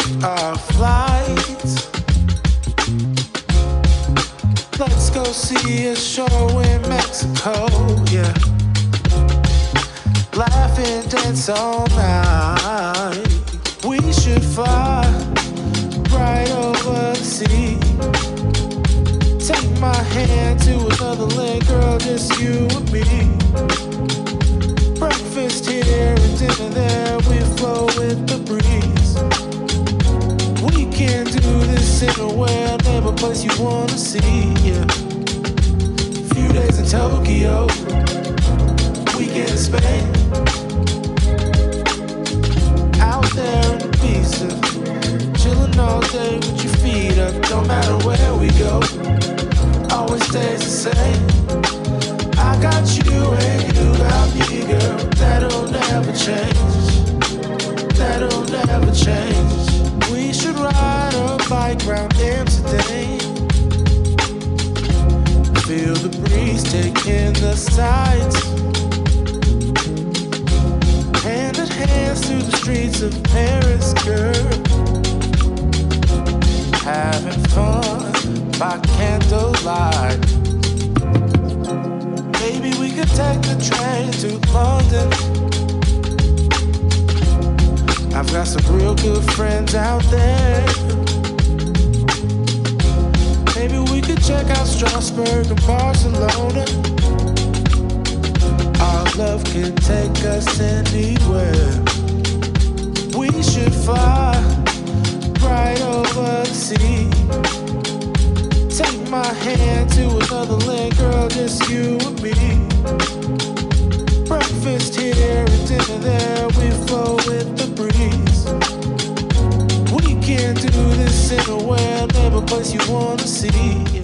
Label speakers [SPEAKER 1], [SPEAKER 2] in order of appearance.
[SPEAKER 1] book our flights. Let's go see a show in Mexico, yeah. Laugh and dance all night. We should fly right over the sea. Take my hand to another land, girl, just you and me. Breakfast here and dinner there, we flow with the breeze. We can do this anywhere, never place you wanna see, yeah. Few days in Tokyo, weekend in Spain. Out there in Ibiza, chillin' all day with your feet up. Don't matter where we go, always stays the same. I got you and you got me, girl. That'll never change. That'll never change. We should ride a bike round Amsterdam. Feel the breeze taking the sights. Hand in hand through the streets of Paris, girl. Having fun by candlelight. Maybe we could take the train to London. I've got some real good friends out there. Maybe we could check out Strasbourg and Barcelona. Our love can take us anywhere. We should fly right over the sea. Take my hand to another land, girl, just you and me. Breakfast here and dinner there, we flow with the breeze. We can do this anywhere, never place you wanna see.